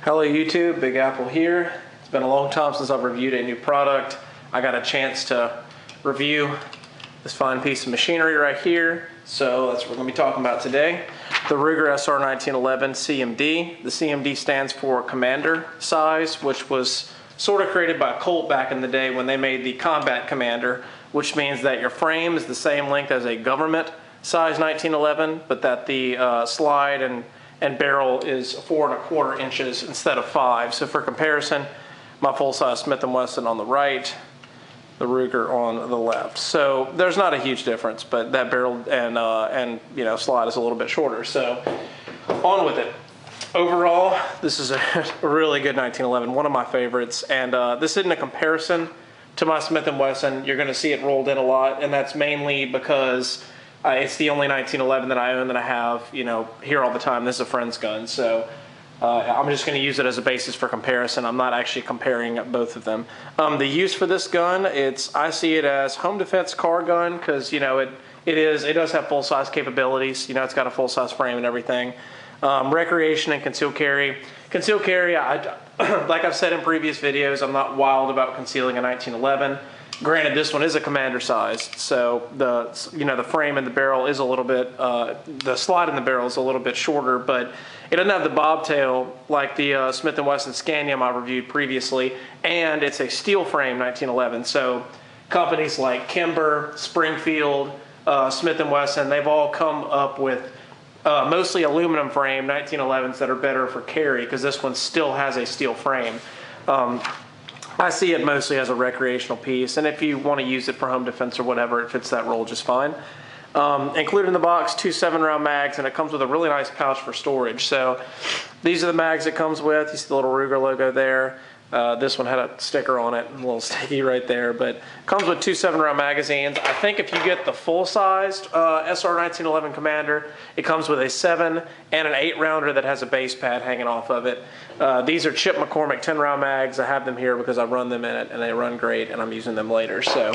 Hello YouTube, Big Apple here. It's been a long time since I've reviewed a new product. I got a chance to review this fine piece of machinery right here. So that's what we're going to be talking about today. The Ruger SR1911 CMD. The CMD stands for Commander Size, which was sort of created by Colt back in the day when they made the Combat Commander, which means that your frame is the same length as a government size 1911, but that the slide and barrel is 4 1/4 inches instead of 5. So for comparison, my full-size Smith & Wesson on the right, the Ruger on the left. So there's not a huge difference, but that barrel and slide is a little bit shorter. So on with it. Overall, this is a really good 1911, one of my favorites. And this isn't a comparison to my Smith & Wesson. You're going to see it rolled in a lot, and that's mainly because it's the only 1911 that I own that I have, here all the time. This is a friend's gun, so I'm just going to use it as a basis for comparison. I'm not actually comparing both of them. The use for this gun, I see it as home defense car gun because it does have full size capabilities. It's got a full size frame and everything. Recreation and concealed carry. Concealed carry, like I've said in previous videos, I'm not wild about concealing a 1911. Granted, this one is a Commander size, so the frame and the barrel is a little bit, the slide in the barrel is a little bit shorter, but it doesn't have the bobtail like the Smith & Wesson Scanium I reviewed previously, and it's a steel frame 1911. So companies like Kimber, Springfield, Smith & Wesson, they've all come up with mostly aluminum frame 1911s that are better for carry because this one still has a steel frame. I see it mostly as a recreational piece, and if you want to use it for home defense or whatever, it fits that role just fine. Included in the box, 2 7-round mags, and it comes with a really nice pouch for storage. So these are the mags it comes with. You see the little Ruger logo there. This one had a sticker on it, a little sticky right there, but it comes with 2 7-round magazines. I think if you get the full-sized SR1911 Commander, it comes with a 7 and an 8-rounder that has a base pad hanging off of it. These are Chip McCormick 10-round mags. I have them here because I run them in it, and they run great, and I'm using them later, so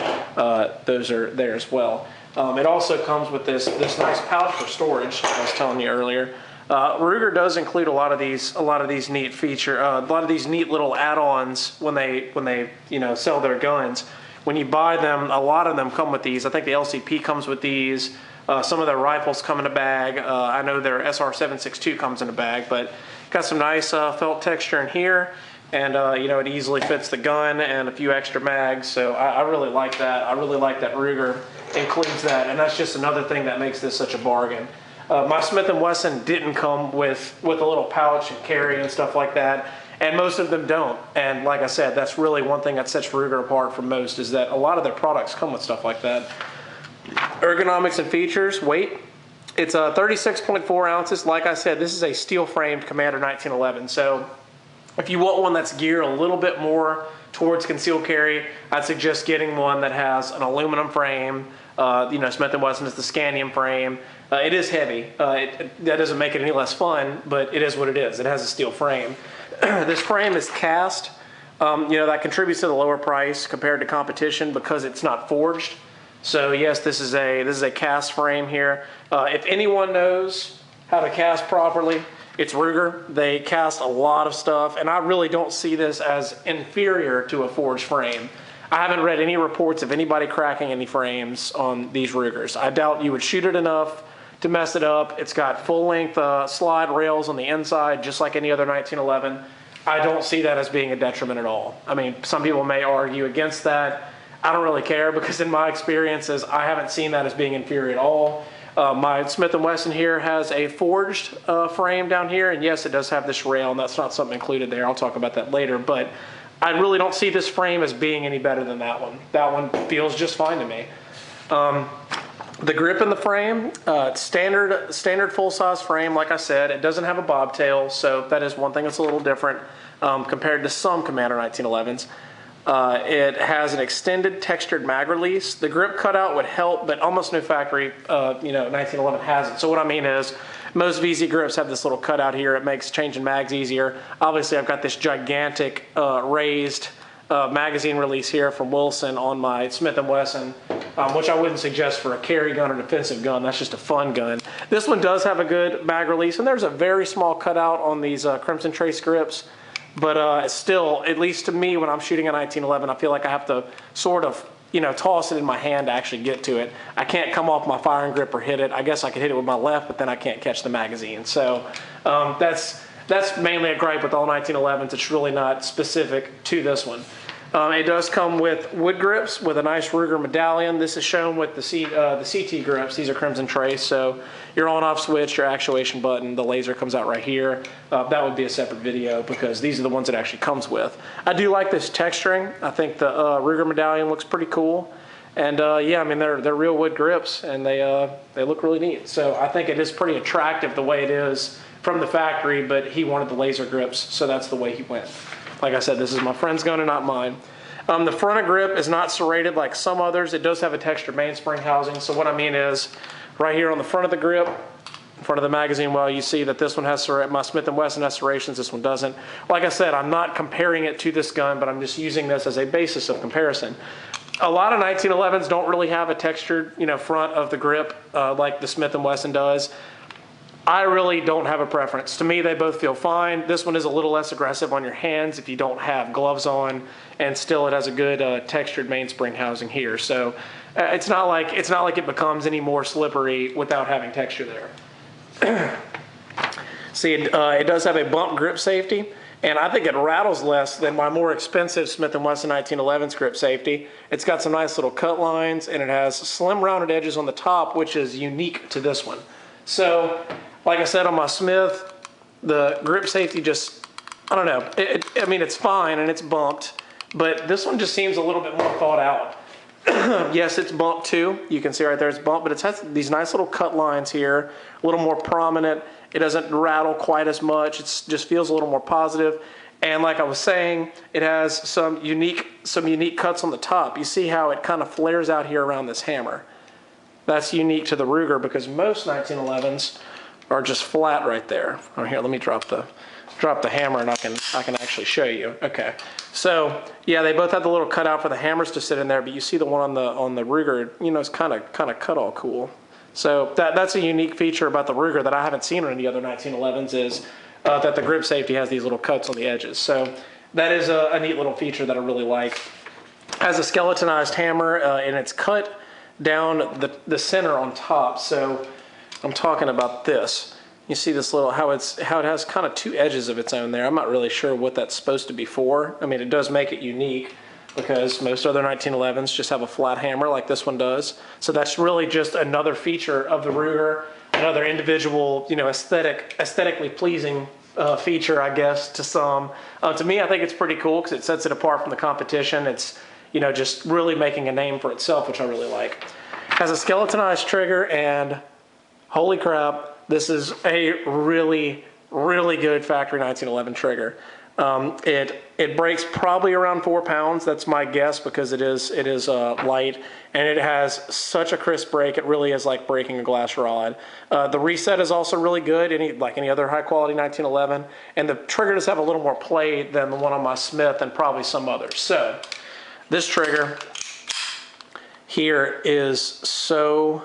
those are there as well. It also comes with this nice pouch for storage, I was telling you earlier. Ruger does include a lot of these neat little add-ons when they sell their guns. When you buy them, a lot of them come with these. I think the LCP comes with these. Some of their rifles come in a bag. I know their SR762 comes in a bag, but got some nice felt texture in here, and it easily fits the gun and a few extra mags. So I really like that. I really like that Ruger includes that, and that's just another thing that makes this such a bargain. My Smith & Wesson didn't come with a little pouch and carry and stuff like that, and most of them don't. And like I said, that's really one thing that sets Ruger apart from most, is that a lot of their products come with stuff like that. Ergonomics and features, weight. It's 36.4 ounces. Like I said, this is a steel-framed Commander 1911, so if you want one that's geared a little bit more towards concealed carry, I'd suggest getting one that has an aluminum frame. Smith & Wesson is the Scanium frame. It is heavy. That doesn't make it any less fun, but it is what it is. It has a steel frame. This frame is cast. That contributes to the lower price compared to competition because it's not forged. So yes, this is a cast frame here. If anyone knows how to cast properly, it's Ruger. They cast a lot of stuff, and I really don't see this as inferior to a forged frame. I haven't read any reports of anybody cracking any frames on these Rugers. I doubt you would shoot it enough to mess it up. It's got full-length slide rails on the inside, just like any other 1911. I don't see that as being a detriment at all. I mean, some people may argue against that. I don't really care because in my experiences, I haven't seen that as being inferior at all. My Smith & Wesson here has a forged frame down here, and yes, it does have this rail, and that's not something included there. I'll talk about that later, but I really don't see this frame as being any better than that one. That one feels just fine to me. The grip in the frame, standard full-size frame, like I said. It doesn't have a bobtail, so that is one thing that's a little different compared to some Commander 1911s. It has an extended textured mag release. The grip cutout would help, but almost no factory 1911 has it. So what I mean is, most VZ grips have this little cutout here. It makes changing mags easier. Obviously, I've got this gigantic raised magazine release here from Wilson on my Smith & Wesson, which I wouldn't suggest for a carry gun or defensive gun. That's just a fun gun. This one does have a good mag release, and there's a very small cutout on these Crimson Trace grips. But still, at least to me, when I'm shooting a 1911, I feel like I have to sort of, you know, toss it in my hand to actually get to it. I can't come off my firing grip or hit it. I guess I could hit it with my left, but then I can't catch the magazine. So that's mainly a gripe with all 1911s. It's really not specific to this one. It does come with wood grips with a nice Ruger medallion. This is shown with the CT grips. These are Crimson Trace, so your on-off switch, your actuation button, the laser comes out right here. That would be a separate video because these are the ones it actually comes with. I do like this texturing. I think the Ruger medallion looks pretty cool. And yeah, I mean, they're real wood grips, and they look really neat. So I think it is pretty attractive the way it is from the factory, but he wanted the laser grips, so that's the way he went. Like I said, this is my friend's gun and not mine. The front of grip is not serrated like some others. It does have a textured mainspring housing. So what I mean is, right here on the front of the grip, in front of the magazine well, you see that this one has my Smith & Wesson has serrations, this one doesn't. Like I said, I'm not comparing it to this gun, but I'm just using this as a basis of comparison. A lot of 1911s don't really have a textured, you know, front of the grip like the Smith & Wesson does. I really don't have a preference. To me, they both feel fine. This one is a little less aggressive on your hands if you don't have gloves on, and still it has a good textured mainspring housing here. So it's not like it becomes any more slippery without having texture there. See, it does have a bump grip safety, and I think it rattles less than my more expensive Smith & Wesson 1911's grip safety. It's got some nice little cut lines, and it has slim rounded edges on the top, which is unique to this one. So, like I said, on my Smith, the grip safety just, I don't know. I mean, it's fine and it's bumped, but this one just seems a little bit more thought out. Yes, it's bumped too. You can see right there it's bumped, but it has these nice little cut lines here, a little more prominent. It doesn't rattle quite as much. It just feels a little more positive. And like I was saying, it has some unique cuts on the top. You see how it kind of flares out here around this hammer. That's unique to the Ruger because most 1911s are just flat right there. Oh, here, let me drop the hammer and I can actually show you. Okay, so yeah, they both have the little cutout for the hammers to sit in there, but you see the one on the Ruger, you know, it's kind of cut all cool. So that's a unique feature about the Ruger that I haven't seen on any other 1911s is that the grip safety has these little cuts on the edges. So that is a neat little feature that I really like. It has a skeletonized hammer and it's cut down the center on top. So I'm talking about this. You see this little, how it has kind of two edges of its own there. I'm not really sure what that's supposed to be for. I mean, it does make it unique because most other 1911s just have a flat hammer like this one does. So that's really just another feature of the Ruger, another individual, you know, aesthetically pleasing feature, I guess, to some. To me, I think it's pretty cool because it sets it apart from the competition. It's, you know, just really making a name for itself, which I really like. Has a skeletonized trigger, and holy crap, this is a really, really good factory 1911 trigger. It breaks probably around 4 pounds. That's my guess because it is light, and it has such a crisp break. It really is like breaking a glass rod. The reset is also really good, like any other high quality 1911, and the trigger does have a little more play than the one on my Smith and probably some others. So this trigger here is so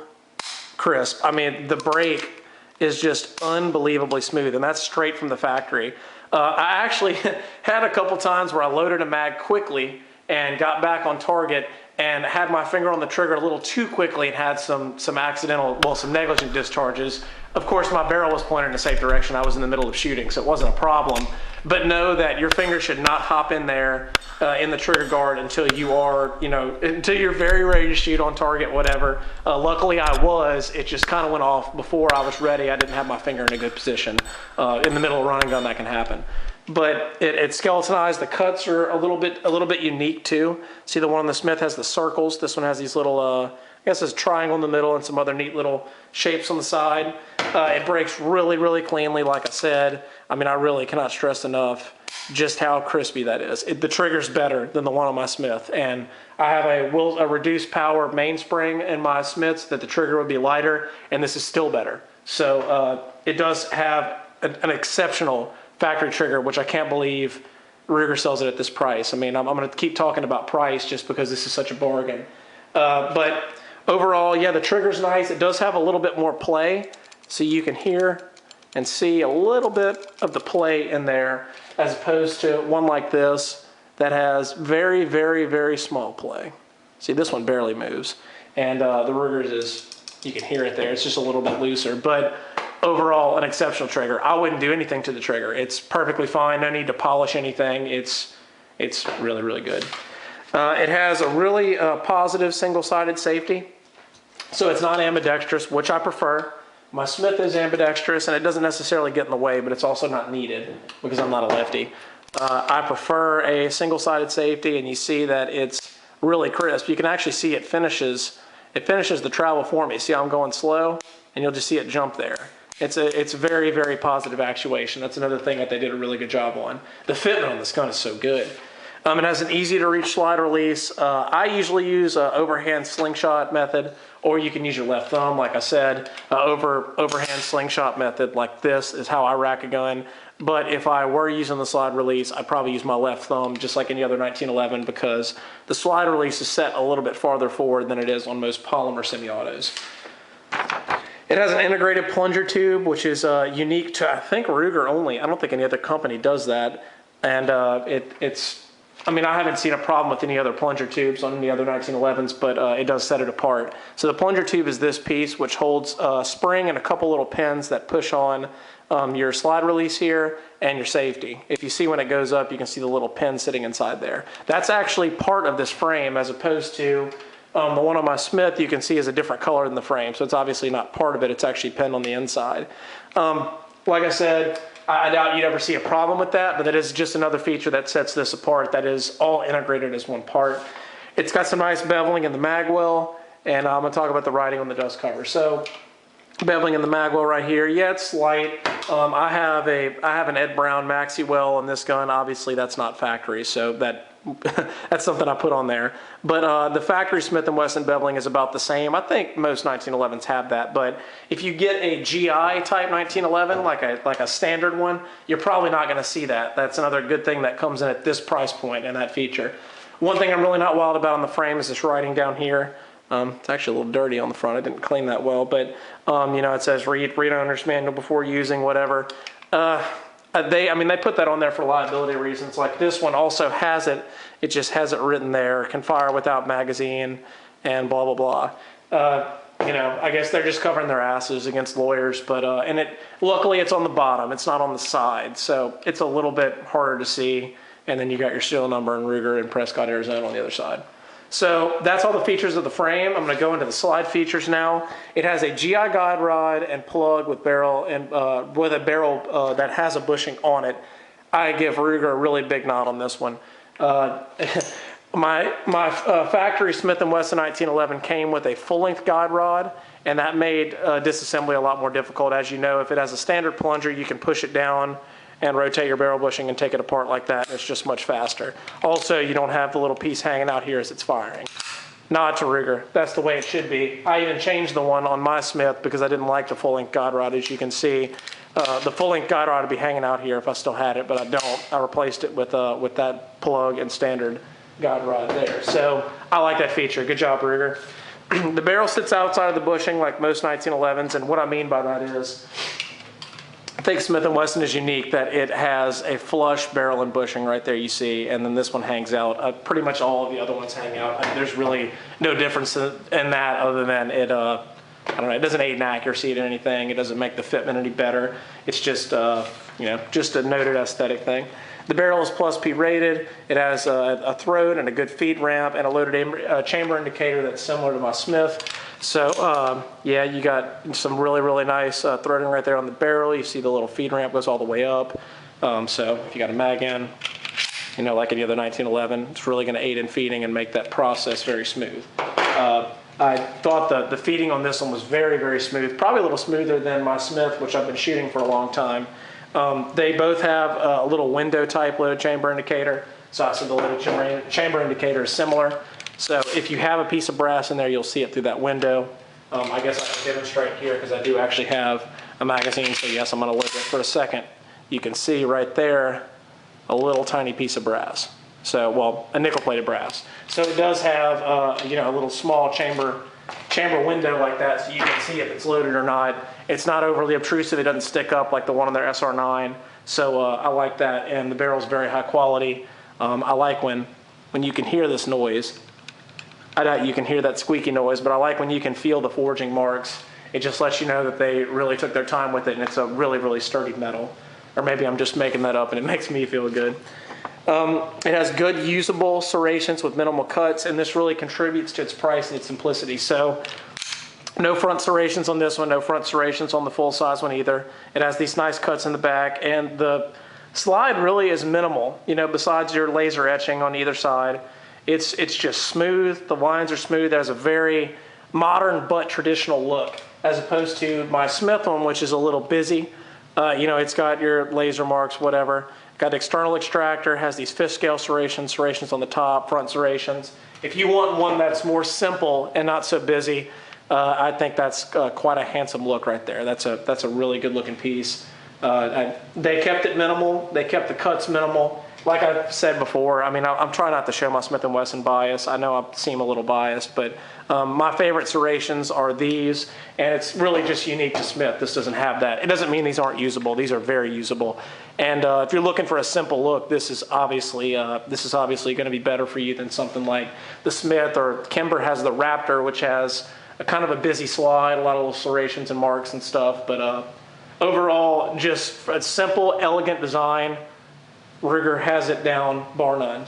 crisp. I mean, the break is just unbelievably smooth, and that's straight from the factory. I actually had a couple times where I loaded a mag quickly and got back on target and had my finger on the trigger a little too quickly and had some negligent discharges. Of course, my barrel was pointed in a safe direction. I was in the middle of shooting, so it wasn't a problem. But know that your finger should not hop in there in the trigger guard until you are, you know, until you're very ready to shoot on target, whatever. Luckily, I was. It just kind of went off before I was ready. I didn't have my finger in a good position. In the middle of running gun, that can happen. But it's skeletonized. The cuts are a little bit unique too. See, the one on the Smith has the circles. This one has these little, I guess it's a triangle in the middle and some other neat little shapes on the side. It breaks really, really cleanly, like I said. I mean, I really cannot stress enough just how crispy that is. The trigger's better than the one on my Smith, and I have a reduced power mainspring in my Smiths that the trigger would be lighter, and this is still better. So it does have an exceptional factory trigger, which I can't believe Ruger sells it at this price. I mean, I'm going to keep talking about price just because this is such a bargain. But overall, yeah, the trigger's nice. It does have a little bit more play. So you can hear, and see a little bit of the play in there, as opposed to one like this that has very, very, very small play. See, this one barely moves. And the Ruger's is, you can hear it there, it's just a little bit looser. But overall, an exceptional trigger. I wouldn't do anything to the trigger. It's perfectly fine, no need to polish anything. It's really, really good. It has a really positive single-sided safety. So it's not ambidextrous, which I prefer. My Smith is ambidextrous, and it doesn't necessarily get in the way, but it's also not needed because I'm not a lefty. I prefer a single-sided safety, and you see that it's really crisp. You can actually see it finishes the travel for me. See how I'm going slow? And you'll just see it jump there. It's very, very positive actuation. That's another thing that they did a really good job on. The fitment on this gun is so good. It has an easy to reach slide release. I usually use an overhand slingshot method, or you can use your left thumb, like I said. Overhand slingshot method like this is how I rack a gun. But if I were using the slide release, I'd probably use my left thumb, just like any other 1911, because the slide release is set a little bit farther forward than it is on most polymer semi-autos. It has an integrated plunger tube, which is unique to, I think, Ruger only. I don't think any other company does that. And I mean, I haven't seen a problem with any other plunger tubes on any other 1911s, but it does set it apart. So the plunger tube is this piece, which holds a spring and a couple little pins that push on your slide release here and your safety. If you see when it goes up, you can see the little pin sitting inside there. That's actually part of this frame, as opposed to the one on my Smith, you can see is a different color than the frame. So it's obviously not part of it. It's actually pinned on the inside. Like I said, I doubt you'd ever see a problem with that, but that is just another feature that sets this apart. That is all integrated as one part. It's got some nice beveling in the mag well, and I'm going to talk about the writing on the dust cover. So beveling in the mag well right here, yeah, it's slight. I have an Ed Brown maxi well on this gun. Obviously, that's not factory, so that's something I put on there. But the factory Smith & Wesson beveling is about the same. I think most 1911s have that, but if you get a GI type 1911, like a standard one, you're probably not going to see that. That's another good thing that comes in at this price point and that feature. One thing I'm really not wild about on the frame is this writing down here. It's actually a little dirty on the front. I didn't clean that well, but you know, it says read owner's manual before using, whatever. They put that on there for liability reasons. Like this one also has it. It just has it written there, can fire without magazine, and blah, blah, blah. You know, I guess they're just covering their asses against lawyers, but, luckily it's on the bottom. It's not on the side. So it's a little bit harder to see. And then you got your serial number and Ruger and Prescott, Arizona on the other side. So that's all the features of the frame. I'm going to go into the slide features now. It has a GI guide rod and plug with barrel and with a barrel that has a bushing on it. I give Ruger a really big nod on this one. My factory Smith & Wesson 1911 came with a full-length guide rod, and that made disassembly a lot more difficult. As you know, if it has a standard plunger, you can push it down and rotate your barrel bushing and take it apart like that. It's just much faster. Also, you don't have the little piece hanging out here as it's firing. Nod to Ruger. That's the way it should be. I even changed the one on my Smith because I didn't like the full-length guide rod. As you can see, the full-length guide rod would be hanging out here if I still had it, but I don't. I replaced it with that plug and standard guide rod there. So I like that feature. Good job, Ruger. The barrel sits outside of the bushing like most 1911s, and what I mean by that is, I think Smith & Wesson is unique that it has a flush barrel and bushing right there you see, and then this one hangs out. Pretty much all of the other ones hang out. There's really no difference in that other than it, I don't know, it doesn't aid in accuracy or anything. It doesn't make the fitment any better. It's just, you know, just a noted aesthetic thing. The barrel is plus P rated. It has a throat and a good feed ramp and a loaded chamber indicator that's similar to my Smith. So yeah, you got some really, really nice throating right there on the barrel. You see the little feed ramp goes all the way up. So if you got a mag in, you know, like any other 1911, it's really going to aid in feeding and make that process very smooth. I thought the feeding on this one was very, very smooth, probably a little smoother than my Smith, which I've been shooting for a long time. They both have a little window type loaded chamber indicator. So I said the loaded chamber indicator is similar. So if you have a piece of brass in there, you'll see it through that window. I guess I can demonstrate here because I do actually have a magazine. So yes, I'm going to load it for a second. You can see right there a little tiny piece of brass. So, well, a nickel plated brass. So it does have, you know, a little small chamber chamber window like that so you can see if it's loaded or not. It's not overly obtrusive. It doesn't stick up like the one on their SR9. So I like that, and the barrel's very high quality. I like when you can hear this noise. I doubt you can hear that squeaky noise, but I like when you can feel the forging marks. It just lets you know that they really took their time with it, and it's a really, really sturdy metal. Or maybe I'm just making that up and it makes me feel good. It has good usable serrations with minimal cuts, and this really contributes to its price and its simplicity. So no front serrations on this one, no front serrations on the full size one either. It has these nice cuts in the back, and the slide really is minimal, you know, besides your laser etching on either side. It's just smooth. The lines are smooth. It has a very modern but traditional look, as opposed to my Smith one, which is a little busy. You know, it's got your laser marks, whatever. Got external extractor, has these fifth scale serrations, serrations on the top, front serrations. If you want one that's more simple and not so busy, I think that's quite a handsome look right there. That's a really good looking piece. They kept it minimal. They kept the cuts minimal. Like I've said before, I mean, I'm trying not to show my Smith & Wesson bias. I know I seem a little biased, but my favorite serrations are these, and it's really just unique to Smith. This doesn't have that. It doesn't mean these aren't usable. These are very usable. And if you're looking for a simple look, this is obviously going to be better for you than something like the Smith, or Kimber has the Raptor, which has a kind of a busy slide, a lot of little serrations and marks and stuff. But overall, just a simple, elegant design. Ruger has it down, bar none.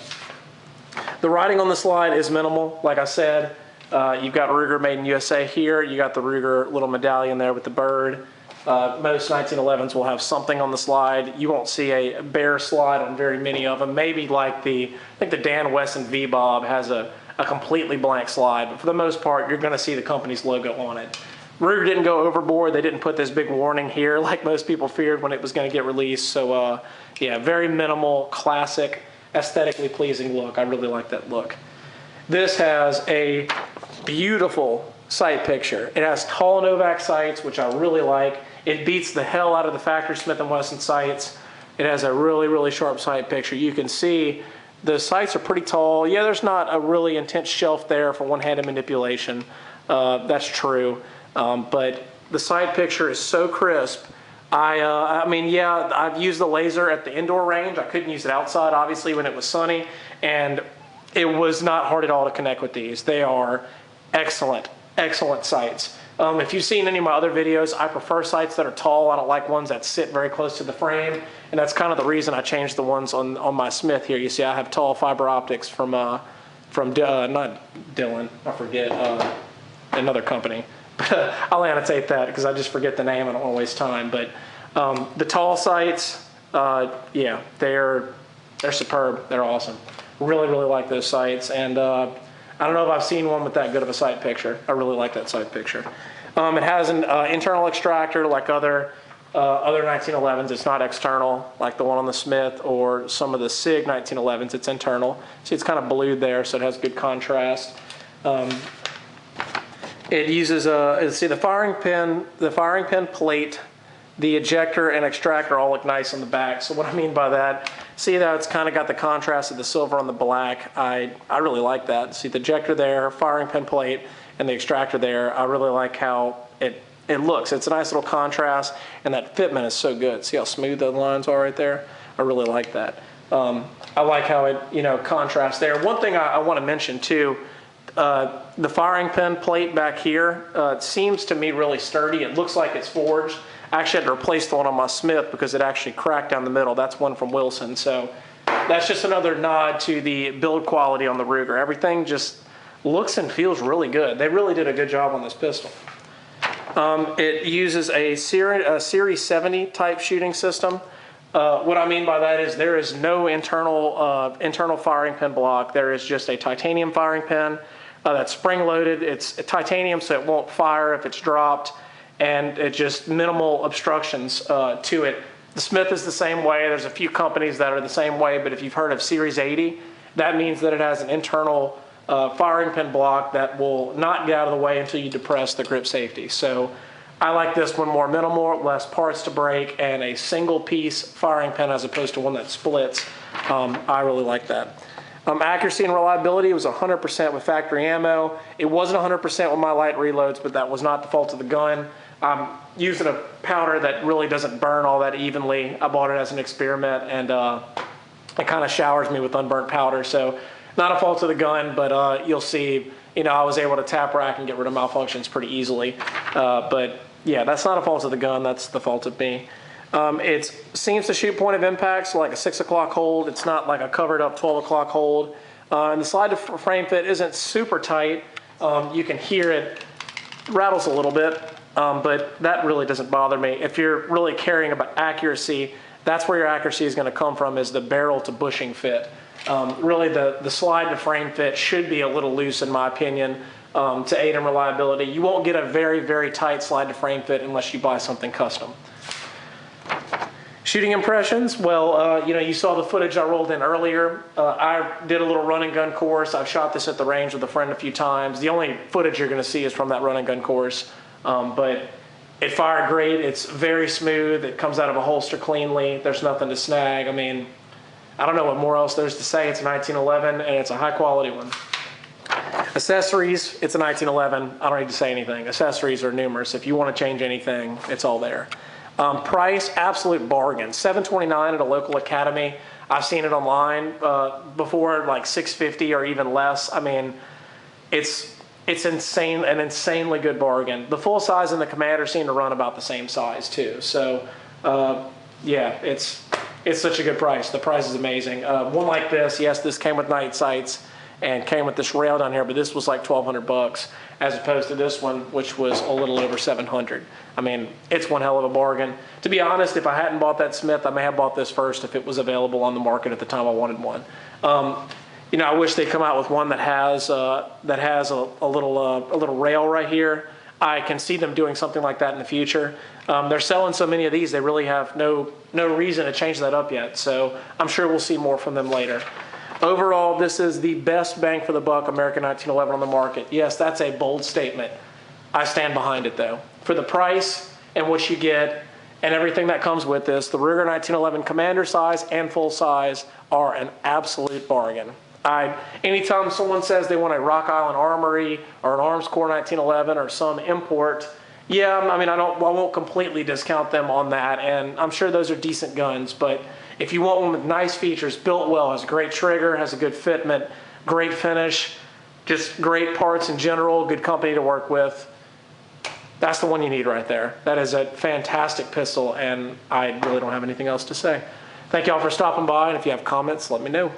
The writing on the slide is minimal. Like I said, you've got Ruger made in USA here. You got the Ruger little medallion there with the bird. Most 1911s will have something on the slide. You won't see a bare slide on very many of them. Maybe like I think the Dan Wesson V-Bob has a completely blank slide, but for the most part, you're gonna see the company's logo on it. Ruger didn't go overboard. They didn't put this big warning here like most people feared when it was going to get released. So yeah, very minimal, classic, aesthetically pleasing look. I really like that look. This has a beautiful sight picture. It has tall Novak sights, which I really like. It beats the hell out of the factory Smith & Wesson sights. It has a really, really sharp sight picture. You can see the sights are pretty tall. Yeah, there's not a really intense shelf there for one-handed manipulation. That's true. But the side picture is so crisp. I mean, yeah, I've used the laser at the indoor range. I couldn't use it outside, obviously, when it was sunny, and it was not hard at all to connect with these. They are excellent, excellent sights. If you've seen any of my other videos, I prefer sights that are tall. I don't like ones that sit very close to the frame, and that's kind of the reason I changed the ones on my Smith here. You see, I have tall fiber optics from not Dylan, I forget, another company. I'll annotate that because I just forget the name. I don't want to waste time. But the tall sights, yeah, they're superb. They're awesome. Really, really like those sights. And I don't know if I've seen one with that good of a sight picture. I really like that sight picture. It has an internal extractor like other 1911s. It's not external like the one on the Smith or some of the SIG 1911s. It's internal. See, it's kind of blued there, so it has good contrast. It uses see the firing pin plate, the ejector and extractor all look nice on the back. So what I mean by that, see that it's kind of got the contrast of the silver on the black. I really like that. See the ejector there, firing pin plate, and the extractor there. I really like how it looks. It's a nice little contrast, and that fitment is so good. See how smooth the lines are right there? I really like that. I like how it contrasts there. One thing I want to mention too. The firing pin plate back here seems to me really sturdy. It looks like it's forged. I actually had to replace the one on my Smith because it actually cracked down the middle. That's one from Wilson. So that's just another nod to the build quality on the Ruger. Everything just looks and feels really good. They really did a good job on this pistol. It uses a Series 70 type shooting system. What I mean by that is there is no internal firing pin block. There is just a titanium firing pin that's spring-loaded. It's titanium, so it won't fire if it's dropped, and it just minimal obstructions to it. The Smith is the same way. There's a few companies that are the same way, but if you've heard of Series 80, that means that it has an internal firing pin block that will not get out of the way until you depress the grip safety. So I like this one more minimal, less parts to break, and a single piece firing pin as opposed to one that splits. I really like that. Accuracy and reliability was 100% with factory ammo. It wasn't 100% with my light reloads, but that was not the fault of the gun. I'm using a powder that really doesn't burn all that evenly. I bought it as an experiment, and it kind of showers me with unburnt powder. So not a fault of the gun, but you'll see, I was able to tap rack and get rid of malfunctions pretty easily. But yeah, that's not a fault of the gun. That's the fault of me. It seems to shoot point of impact, so like a 6 o'clock hold. It's not like a covered up 12 o'clock hold. And the slide to frame fit isn't super tight. You can hear it rattles a little bit, but that really doesn't bother me. If you're really caring about accuracy, that's where your accuracy is going to come from, is the barrel to bushing fit. Really the slide to frame fit should be a little loose in my opinion, to aid in reliability. You won't get a very, very tight slide to frame fit unless you buy something custom. Shooting impressions, well, you saw the footage I rolled in earlier. I did a little run and gun course. I've shot this at the range with a friend a few times. The only footage you're going to see is from that run and gun course. But it fired great. It's very smooth. It comes out of a holster cleanly. There's nothing to snag. I mean, I don't know what more else there's to say. It's a 1911 and it's a high quality one. Accessories, it's a 1911. I don't need to say anything. Accessories are numerous. If you want to change anything, it's all there. Price, absolute bargain. $7.29 at a local academy. I've seen it online before, like $6.50 or even less. I mean, it's insane, an insanely good bargain. The full size and the Commander seem to run about the same size too. So, yeah, it's such a good price. The price is amazing. One like this, yes, this came with night sights and came with this rail down here, but this was like $1,200 as opposed to this one, which was a little over $700. I mean, it's one hell of a bargain. To be honest, if I hadn't bought that Smith, I may have bought this first if it was available on the market at the time I wanted one. I wish they'd come out with one that has a little rail right here. I can see them doing something like that in the future. They're selling so many of these, they really have no reason to change that up yet. So I'm sure we'll see more from them later. Overall, this is the best bang for the buck American 1911 on the market. Yes, that's a bold statement. I stand behind it though. For the price and what you get and everything that comes with this, the Ruger 1911 Commander size and full size are an absolute bargain. Anytime someone says they want a Rock Island Armory or an Arms Corps 1911 or some import, yeah, I mean, I won't completely discount them on that, and I'm sure those are decent guns, but if you want one with nice features, built well, has a great trigger, has a good fitment, great finish, just great parts in general, good company to work with, that's the one you need right there. That is a fantastic pistol, and I really don't have anything else to say. Thank y'all for stopping by, and if you have comments, let me know.